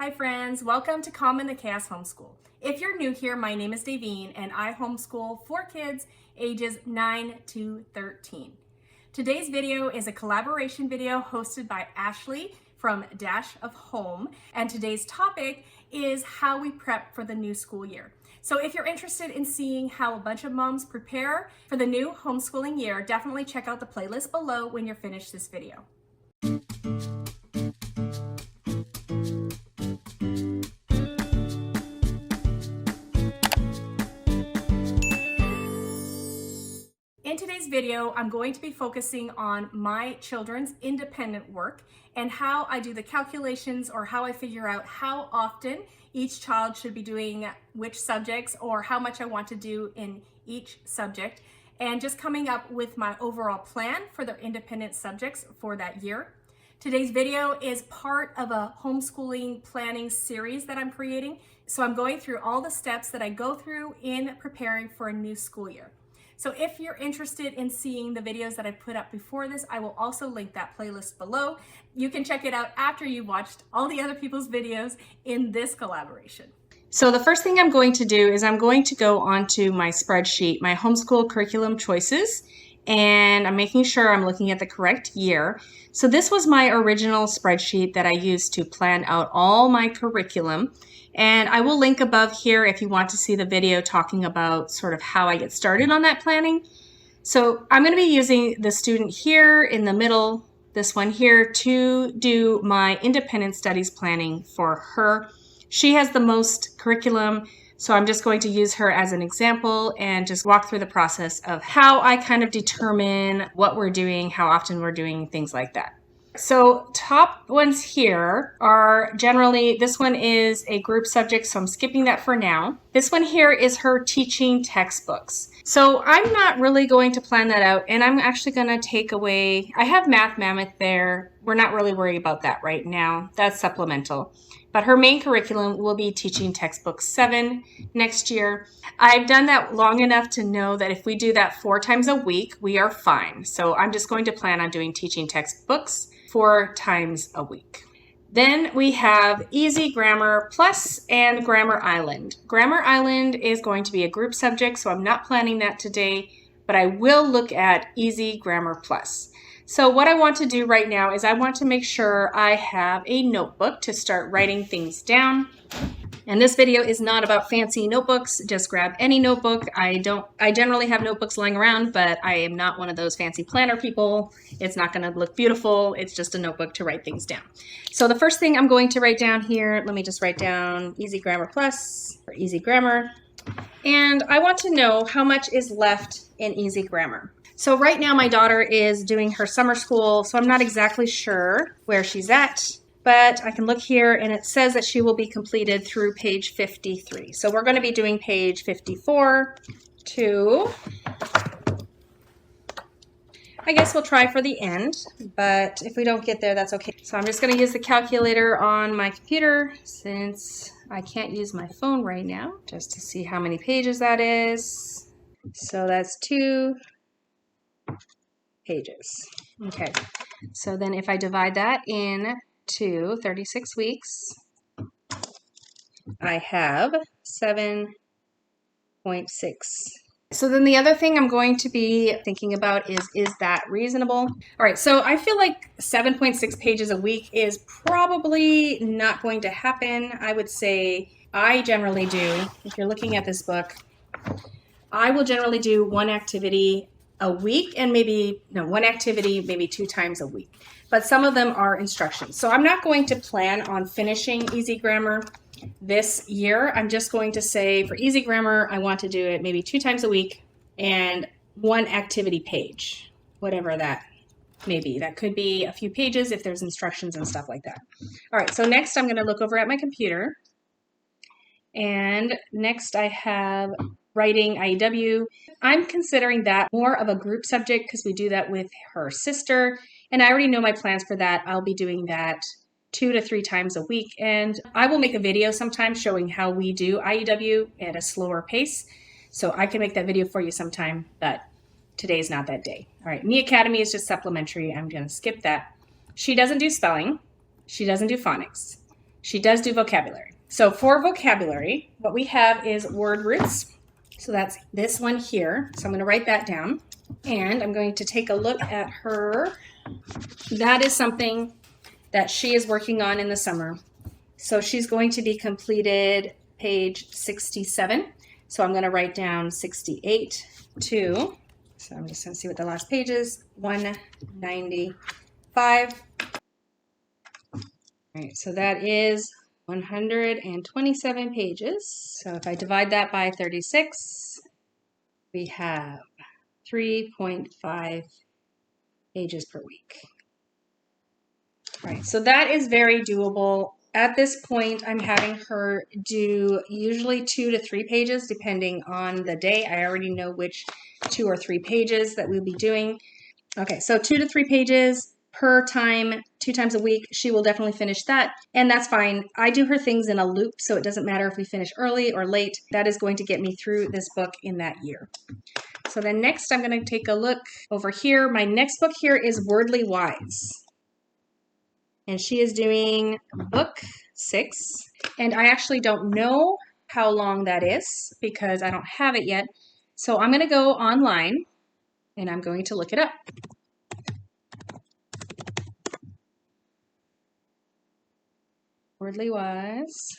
Hi friends, welcome to Calm in the Chaos Homeschool. If you're new here, my name is Davine and I homeschool 4 kids ages 9 to 13. Today's video is a collaboration video hosted by Ashley from Dash of Home, and today's topic is how we prep for the new school year. So if you're interested in seeing how a bunch of moms prepare for the new homeschooling year, definitely check out the playlist below when you're finished this video. In today's video, I'm going to be focusing on my children's independent work and how I do the calculations or how I figure out how often each child should be doing which subjects or how much I want to do in each subject, and just coming up with my overall plan for their independent subjects for that year. Today's video is part of a homeschooling planning series that I'm creating. So I'm going through all the steps that I go through in preparing for a new school year. So if you're interested in seeing the videos that I put up before this, I will also link that playlist below. You can check it out after you've watched all the other people's videos in this collaboration. So the first thing I'm going to do is I'm going to go onto my spreadsheet, my homeschool curriculum choices, and I'm making sure I'm looking at the correct year. So this was my original spreadsheet that I used to plan out all my curriculum. And I will link above here if you want to see the video talking about sort of how I get started on that planning. So I'm going to be using the student here in the middle, this one here, to do my independent studies planning for her. She has the most curriculum, so I'm just going to use her as an example and just walk through the process of how I kind of determine what we're doing, how often we're doing, things like that. So top ones here are generally, this one is a group subject, so I'm skipping that for now. This one here is her teaching textbooks. So I'm not really going to plan that out, and I'm actually going to take away, I have Math Mammoth there. We're not really worried about that right now. That's supplemental. But her main curriculum will be teaching textbook 7 next year. I've done that long enough to know that if we do that 4 times a week, we are fine. So I'm just going to plan on doing teaching textbooks 4 times a week. Then we have Easy Grammar Plus and Grammar Island. Grammar Island is going to be a group subject, so I'm not planning that today, but I will look at Easy Grammar Plus. So what I want to do right now is I want to make sure I have a notebook to start writing things down. And this video is not about fancy notebooks. Just grab any notebook. I generally have notebooks lying around, but I am not one of those fancy planner people. It's not going to look beautiful. It's just a notebook to write things down. So the first thing I'm going to write down here, let me just write down Easy Grammar Plus or Easy Grammar. And I want to know how much is left in Easy Grammar. So right now my daughter is doing her summer school, so I'm not exactly sure where she's at, but I can look here and it says that she will be completed through page 53. So we're going to be doing page 54 to, I guess we'll try for the end, but if we don't get there, that's okay. So I'm just going to use the calculator on my computer since I can't use my phone right now, just to see how many pages that is. So that's 2 pages. Okay, so then if I divide that into 36 weeks, I have 7.6. So then the other thing I'm going to be thinking about is that reasonable? All right, so I feel like 7.6 pages a week is probably not going to happen. I would say I generally do, if you're looking at this book, I will generally do 1 activity a week, and one activity maybe 2 times a week. But some of them are instructions. So I'm not going to plan on finishing Easy Grammar this year. I'm just going to say for Easy Grammar, I want to do it maybe 2 times a week and 1 activity page, whatever that may be. That could be a few pages if there's instructions and stuff like that. All right, so next I'm going to look over at my computer. And next I have writing IEW. I'm considering that more of a group subject because we do that with her sister. And I already know my plans for that. I'll be doing that 2 to 3 times a week. And I will make a video sometime showing how we do IEW at a slower pace. So I can make that video for you sometime, but today's not that day. All right, Me Academy is just supplementary. I'm going to skip that. She doesn't do spelling. She doesn't do phonics. She does do vocabulary. So for vocabulary, what we have is word roots. So that's this one here. So I'm going to write that down. And I'm going to take a look at her. That is something that she is working on in the summer. So she's going to be completed page 67. So I'm going to write down 68 to, so I'm just going to see what the last page is, 195. All right, so that is 127 pages. So if I divide that by 36, we have 3.5 pages per week. All right, so that is very doable. At this point, I'm having her do usually 2 to 3 pages, depending on the day. I already know which 2 or 3 pages that we'll be doing. Okay, so 2 to 3 pages per time, 2 times a week. She will definitely finish that, and that's fine. I do her things in a loop, so it doesn't matter if we finish early or late. That is going to get me through this book in that year. So then next, I'm going to take a look over here. My next book here is Wordly Wise. And she is doing book 6. And I actually don't know how long that is because I don't have it yet. So I'm going to go online and I'm going to look it up. Wordly Wise.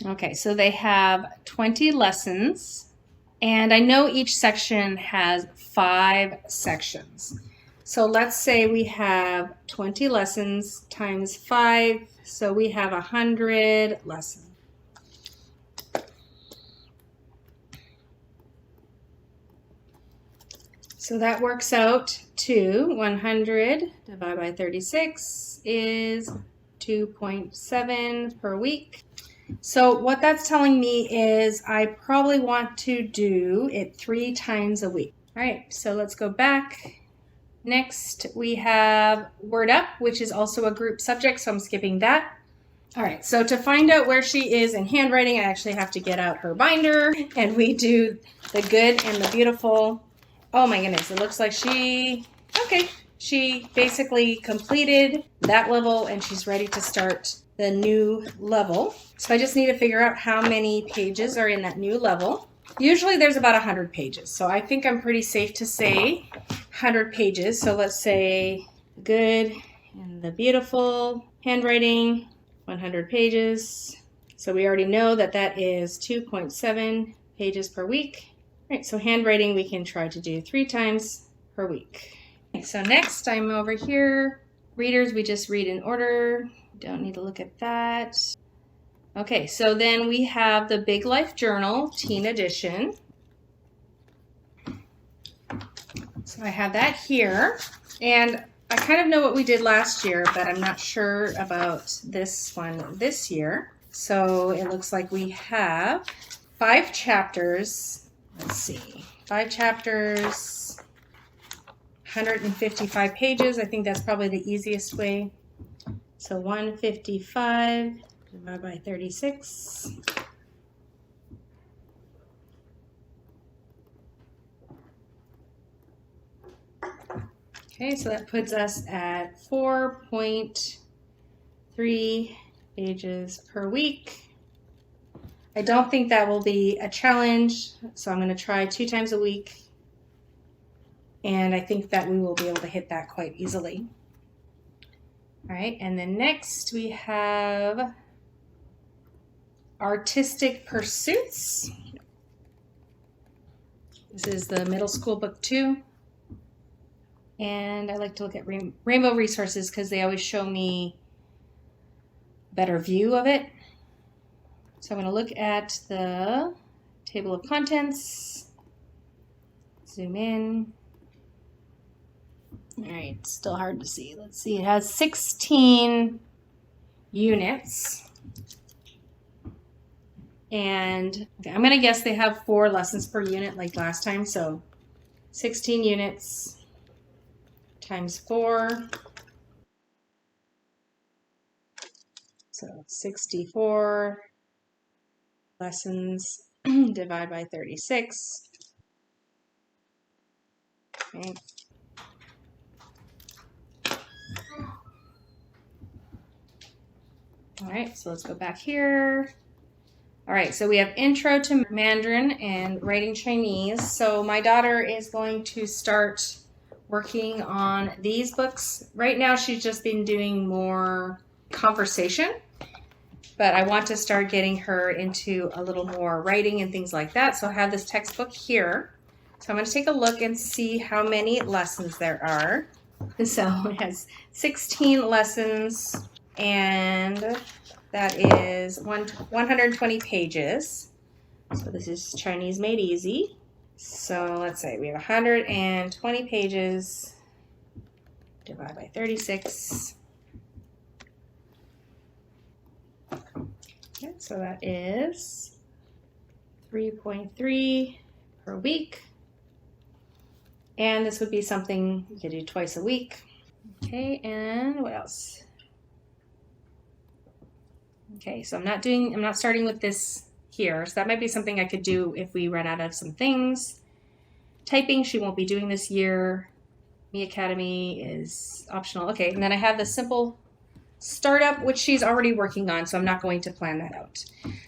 Okay, so they have 20 lessons. And I know each section has 5 sections. So let's say we have 20 lessons times 5. So we have 100 lessons. So that works out to 100 divided by 36 is 2.7 per week. So what that's telling me is I probably want to do it 3 times a week. All right, so let's go back. Next, we have Word Up, which is also a group subject, so I'm skipping that. All right, so to find out where she is in handwriting, I actually have to get out her binder, and we do the good and the beautiful. Oh my goodness, it looks like she basically completed that level, and she's ready to start the new level. So I just need to figure out how many pages are in that new level. Usually there's about 100 pages, so I think I'm pretty safe to say 100 pages. So let's say good and the beautiful handwriting, 100 pages. So we already know that that is 2.7 pages per week. All right, so handwriting we can try to do 3 times per week. Okay, so next I'm over here. Readers, we just read in order. Don't need to look at that. Okay, so then we have the Big Life Journal, Teen Edition. So I have that here. And I kind of know what we did last year, but I'm not sure about this one this year. So it looks like we have 5 chapters. Let's see. 5 chapters, 155 pages. I think that's probably the easiest way. So 155 divided by 36. Okay, so that puts us at 4.3 pages per week. I don't think that will be a challenge, so I'm going to try 2 times a week. And I think that we will be able to hit that quite easily. All right, and then next we have Artistic Pursuits. This is the middle school book 2. And I like to look at Rainbow Resources because they always show me a better view of it. So I'm going to look at the table of contents. Zoom in. All right, still hard to see. Let's see, it has 16 units. And okay, I'm going to guess they have 4 lessons per unit like last time. So 16 units times 4. So 64 lessons divided by 36. Okay. All right, so let's go back here. All right, so we have Intro to Mandarin and Writing Chinese. So my daughter is going to start working on these books. Right now she's just been doing more conversation, but I want to start getting her into a little more writing and things like that. So I have this textbook here. So I'm going to take a look and see how many lessons there are. So it has 16 lessons, and that is 120 pages. So this is Chinese Made Easy. So let's say we have 120 pages, divide by 36. Okay, so that is 3.3 per week. And this would be something you could do twice a week. Okay, and what else? Okay, so I'm not starting with this here. So that might be something I could do if we run out of some things. Typing, she won't be doing this year. Me Academy is optional. Okay, and then I have the simple startup, which she's already working on, so I'm not going to plan that out.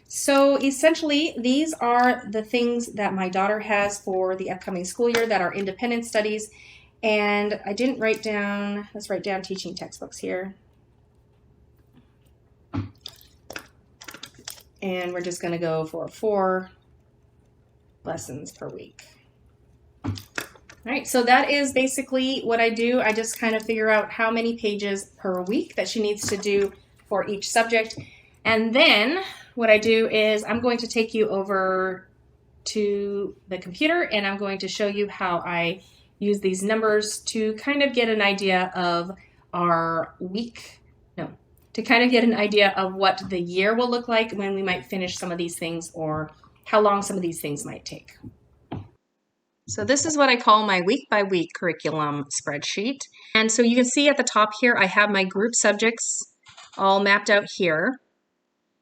So essentially, these are the things that my daughter has for the upcoming school year that are independent studies. And I didn't write down, let's write down teaching textbooks here. And we're just going to go for 4 lessons per week. All right, so that is basically what I do. I just kind of figure out how many pages per week that she needs to do for each subject. And then what I do is I'm going to take you over to the computer and I'm going to show you how I use these numbers to kind of get an idea of our week, to kind of get an idea of what the year will look like when we might finish some of these things or how long some of these things might take. So this is what I call my week-by-week curriculum spreadsheet. And so you can see at the top here, I have my group subjects all mapped out here.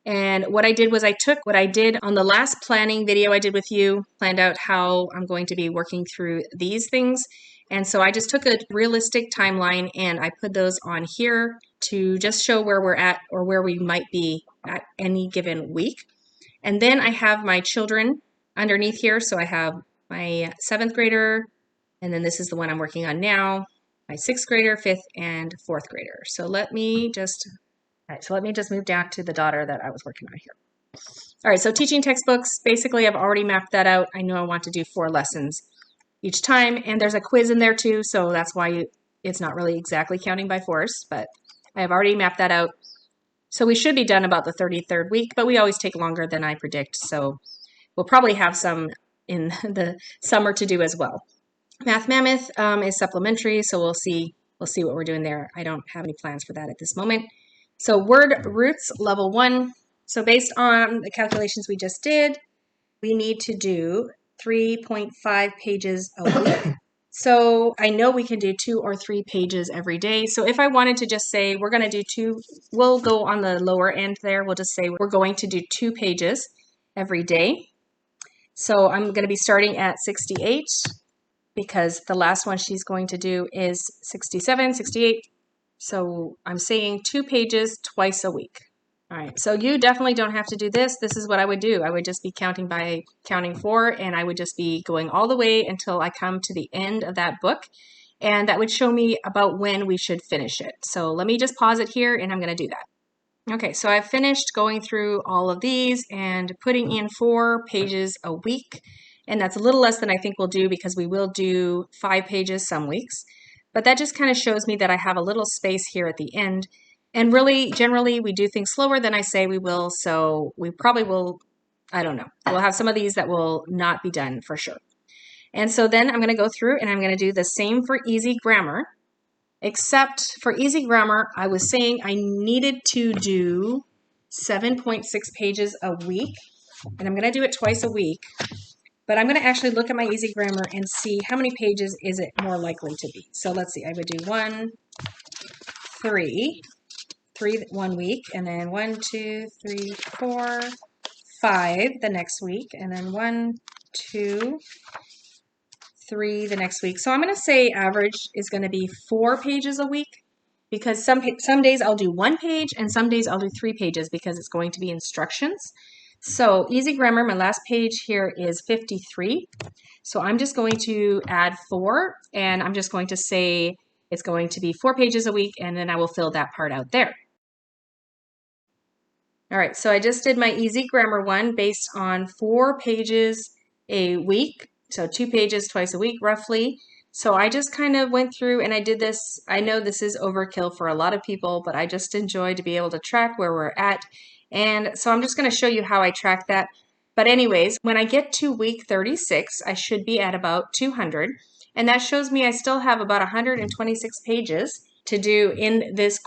And what I did was I took what I did on the last planning video I did with you, planned out how I'm going to be working through these things. And so I just took a realistic timeline and I put those on here to just show where we're at or where we might be at any given week. And then I have my children underneath here. So I have my 7th grader, and then this is the one I'm working on now, my 6th grader, 5th, and 4th grader. So let me just move down to the daughter that I was working on here. All right, so teaching textbooks, basically I've already mapped that out. I know I want to do 4 lessons each time, and there's a quiz in there too, so that's why it's not really exactly counting by fours, but I have already mapped that out. So we should be done about the 33rd week, but we always take longer than I predict, so we'll probably have some in the summer to do as well. Math Mammoth is supplementary, so we'll see what we're doing there. I don't have any plans for that at this moment. So word roots level 1. So based on the calculations we just did, we need to do 3.5 pages a week. So I know we can do 2 or 3 pages every day. So if I wanted to just say we're going to do 2, we'll go on the lower end there. We'll just say we're going to do 2 pages every day. So I'm going to be starting at 68 because the last one she's going to do is 67, 68. So I'm saying 2 pages twice a week. All right, so you definitely don't have to do this. This is what I would do. I would just be counting by counting 4, and I would just be going all the way until I come to the end of that book. And that would show me about when we should finish it. So let me just pause it here, and I'm going to do that. Okay, so I've finished going through all of these and putting in 4 pages a week. And that's a little less than I think we'll do because we will do 5 pages some weeks. But that just kind of shows me that I have a little space here at the end. And really, generally, we do things slower than I say we will. So we probably will, I don't know. We'll have some of these that will not be done for sure. And so then I'm going to go through and I'm going to do the same for easy grammar. Except for easy grammar, I was saying I needed to do 7.6 pages a week. And I'm going to do it twice a week. But I'm going to actually look at my easy grammar and see how many pages is it more likely to be. So let's see. I would do 1, 3 one week, and then 1, 2, 3, 4, 5 the next week, and then 1, 2, 3 the next week. So I'm going to say average is going to be 4 pages a week. because some days I'll do 1 page and some days I'll do 3 pages because it's going to be instructions. So easy grammar, my last page here is 53. So I'm just going to add 4, and I'm just going to say it's going to be 4 pages a week, and then I will fill that part out there. All right, so I just did my easy grammar one based on 4 pages a week. So 2 pages twice a week, roughly. So I just kind of went through and I did this. I know this is overkill for a lot of people, but I just enjoy to be able to track where we're at. And so I'm just going to show you how I track that. But anyways, when I get to week 36, I should be at about 200. And that shows me I still have about 126 pages to do in this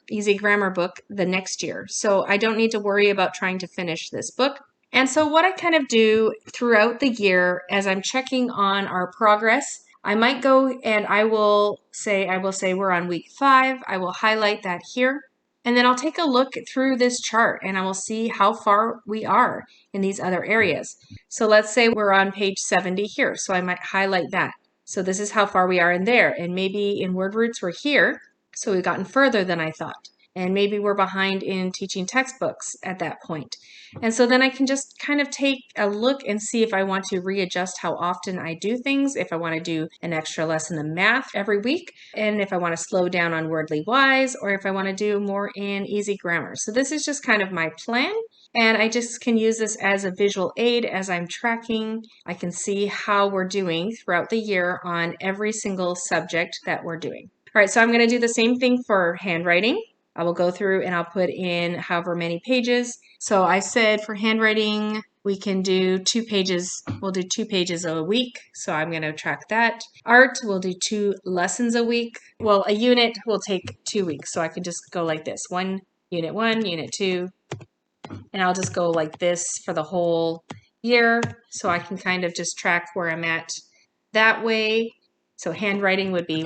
easy grammar book the next year. So I don't need to worry about trying to finish this book. And so what I kind of do throughout the year as I'm checking on our progress, I might go and I will say we're on week 5. I will highlight that here. And then I'll take a look through this chart and I will see how far we are in these other areas. So let's say we're on page 70 here. So I might highlight that. So this is how far we are in there. And maybe in word roots we're here. So we've gotten further than I thought. And maybe we're behind in teaching textbooks at that point. And so then I can just kind of take a look and see if I want to readjust how often I do things, if I want to do an extra lesson in math every week, and if I want to slow down on wordly wise, or if I want to do more in easy grammar. So this is just kind of my plan. And I just can use this as a visual aid as I'm tracking. I can see how we're doing throughout the year on every single subject that we're doing. All right, so I'm going to do the same thing for handwriting. I will go through and I'll put in however many pages. So I said for handwriting, we can do 2 pages. We'll do 2 pages a week. So I'm going to track that. Art, we'll do 2 lessons a week. Well, a unit will take 2 weeks. So I can just go like this. Unit 1, unit 2. And I'll just go like this for the whole year. So I can kind of just track where I'm at that way. So handwriting would be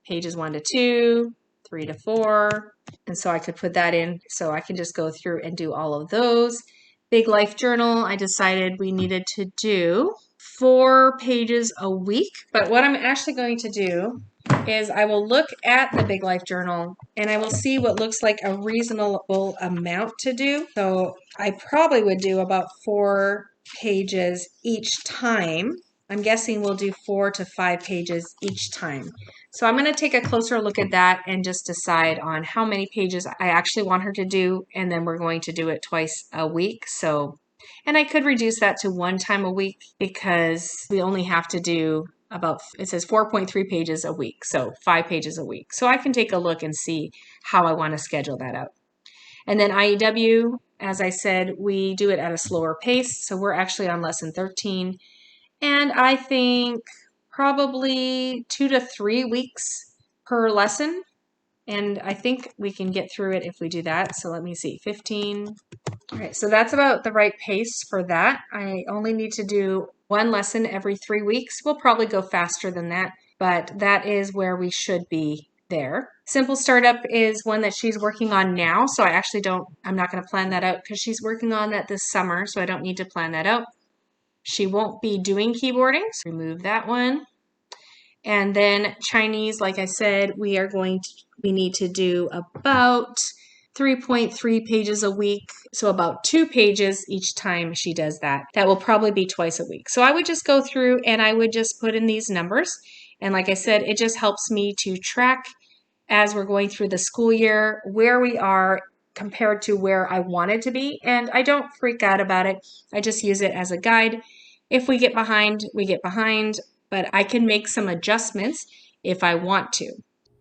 pages 1 to 2. 3 to 4, and so I could put that in. So I can just go through and do all of those. Big Life Journal, I decided we needed to do 4 pages a week. But what I'm actually going to do is I will look at the Big Life Journal and I will see what looks like a reasonable amount to do. So I probably would do about 4 pages each time. I'm guessing we'll do 4 to 5 pages each time. So I'm going to take a closer look at that and just decide on how many pages I actually want her to do, and then we're going to do it twice a week. So, and I could reduce that to 1 time a week because we only have to do it says 4.3 pages a week, so 5 pages a week. So I can take a look and see how I want to schedule that out. And then IEW, as I said, we do it at a slower pace. So we're actually on lesson 13. And I think probably 2 to 3 weeks per lesson. And I think we can get through it if we do that. So let me see, 15. All right, so that's about the right pace for that. I only need to do 1 lesson every 3 weeks. We'll probably go faster than that, but that is where we should be there. Simple Startup is one that she's working on now. So I'm not going to plan that out because she's working on that this summer. So I don't need to plan that out. She won't be doing keyboarding, so remove that one. And then Chinese, like I said, we need to do about 3.3 pages a week. So about 2 pages each time she does that. That will probably be twice a week. So I would just go through and I would just put in these numbers. And like I said, it just helps me to track as we're going through the school year, where we are compared to where I wanted to be. And I don't freak out about it. I just use it as a guide. If we get behind, we get behind, but I can make some adjustments if I want to.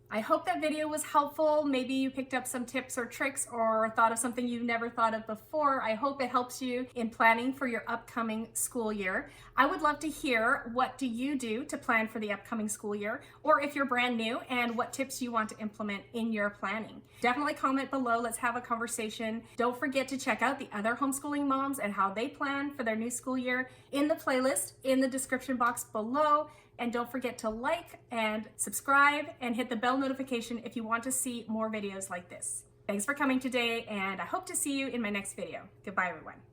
I hope that video was helpful. Maybe you picked up some tips or tricks or thought of something you've never thought of before. I hope it helps you in planning for your upcoming school year. I would love to hear, what do you do to plan for the upcoming school year? Or if you're brand new, and what tips you want to implement in your planning. Definitely comment below. Let's have a conversation. Don't forget to check out the other homeschooling moms and how they plan for their new school year in the playlist in the description box below. And don't forget to like and subscribe and hit the bell notification if you want to see more videos like this. Thanks for coming today, and I hope to see you in my next video. Goodbye, everyone.